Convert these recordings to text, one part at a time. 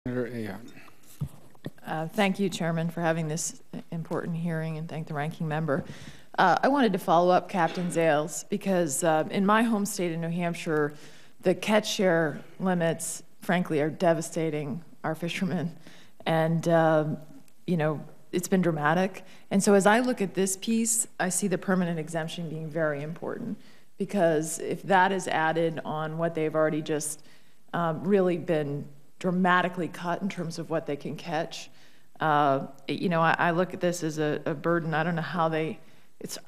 Senator Ayotte. Thank you, Chairman, for having this important hearing, and thank the ranking member. I wanted to follow up Captain Zales because in my home state of New Hampshire, the catch share limits, frankly, are devastating our fishermen. And, you know, it's been dramatic. And so as I look at this piece, I see the permanent exemption being very important, because if that is added on what they've already just really been dramatically cut in terms of what they can catch, you know, I look at this as a burden. I don't know how they,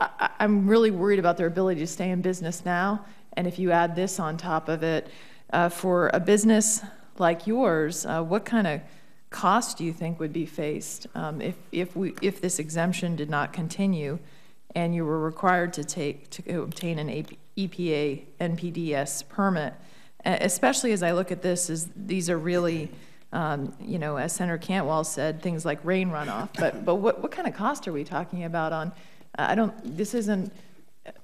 I'm really worried about their ability to stay in business now. And if you add this on top of it, for a business like yours, what kind of cost do you think would be faced if this exemption did not continue and you were required to obtain an EPA NPDES permit? Especially as I look at this, these are really, you know, as Senator Cantwell said, things like rain runoff. But what kind of cost are we talking about on? This isn't.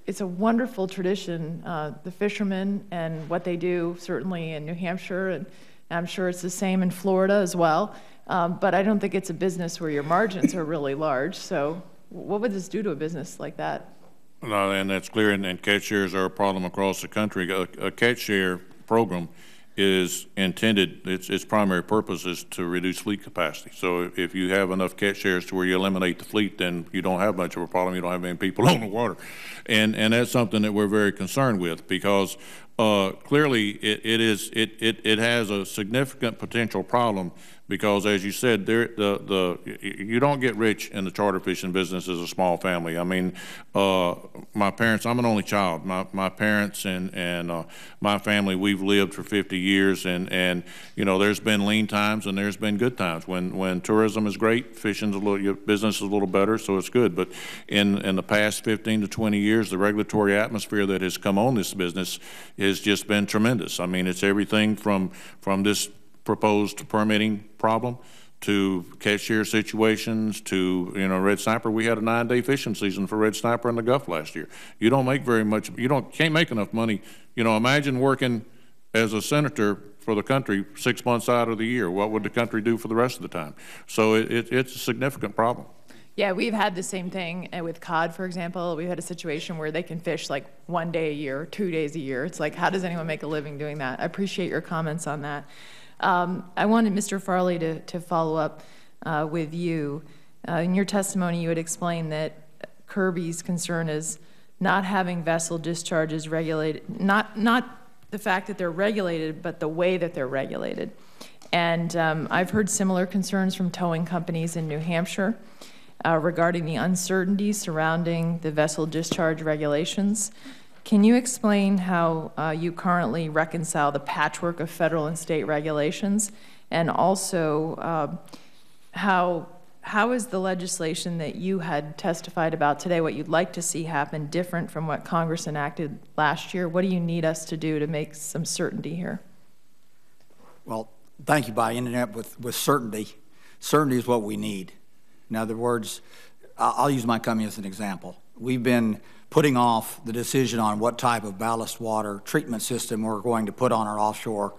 It's a wonderful tradition, the fishermen and what they do, certainly in New Hampshire, and I'm sure it's the same in Florida as well. But I don't think it's a business where your margins are really large. So what would this do to a business like that? No, and that's clear, and catch shares are a problem across the country. A catch share program is intended, its primary purpose is to reduce fleet capacity. So if you have enough catch shares to where you eliminate the fleet, then you don't have much of a problem. You don't have any people on the water. And that's something that we're very concerned with, because clearly it has a significant potential problem, because as you said, you don't get rich in the charter fishing business as a small family. I mean, my parents, I'm an only child. My parents and my family, we've lived for 50 years, and you know, there's been lean times and there's been good times. When tourism is great, fishing's your business is a little better, so it's good. But in the past 15 to 20 years, the regulatory atmosphere that has come on this business has just been tremendous. I mean, it's everything from this proposed permitting problem to catch share situations to, you know, red snapper. We had a 9-day fishing season for red snapper in the Gulf last year. You don't make very much, can't make enough money. You know, imagine working as a senator for the country 6 months out of the year. What would the country do for the rest of the time? So it's a significant problem. Yeah, we've had the same thing with cod, for example. We've had a situation where they can fish like 1 day a year, 2 days a year. It's like, how does anyone make a living doing that? I appreciate your comments on that. I wanted Mr. Farley to follow up with you. In your testimony, you had explained that Kirby's concern is not having vessel discharges regulated, not the fact that they're regulated, but the way that they're regulated. And I've heard similar concerns from towing companies in New Hampshire regarding the uncertainty surrounding the vessel discharge regulations. Can you explain how you currently reconcile the patchwork of federal and state regulations, and also how is the legislation that you had testified about today, what you'd like to see happen, different from what Congress enacted last year? What do you need us to do to make some certainty here? Well, thank you. By ending up with certainty. Certainty is what we need. In other words, I'll use my company as an example. We've been putting off the decision on what type of ballast water treatment system we're going to put on our offshore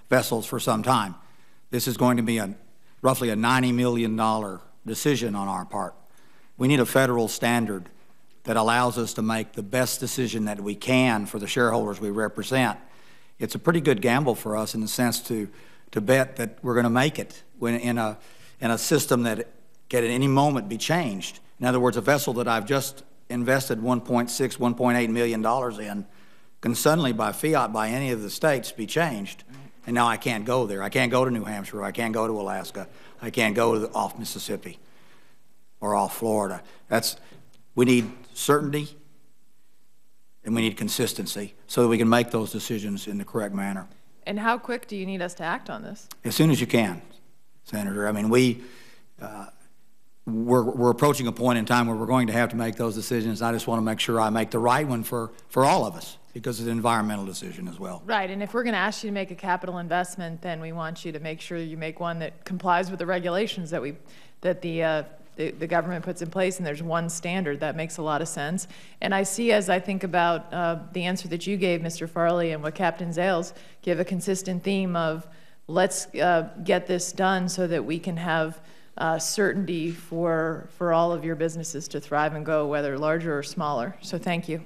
vessels for some time. This is going to be roughly a $90 million decision on our part. We need a federal standard that allows us to make the best decision that we can for the shareholders we represent. It's a pretty good gamble for us in the sense to bet that we're going to make it in a system that can at any moment be changed. In other words, a vessel that I've just invested $1.6, $1.8 million in can suddenly, by fiat, by any of the states, be changed. And now I can't go there. I can't go to New Hampshire. I can't go to Alaska. I can't go off Mississippi or off Florida. We need certainty and we need consistency so that we can make those decisions in the correct manner. And how quick do you need us to act on this? As soon as you can, Senator. I mean, we're approaching a point in time where we're going to have to make those decisions. I just want to make sure I make the right one for all of us, because it's an environmental decision as well. Right, and if we're going to ask you to make a capital investment, then we want you to make sure you make one that complies with the regulations that the government puts in place, and there's one standard. That makes a lot of sense. And I see, as I think about the answer that you gave, Mr. Farley, and what Captain Zales give, a consistent theme of let's get this done so that we can have certainty for all of your businesses to thrive and go, whether larger or smaller. So thank you.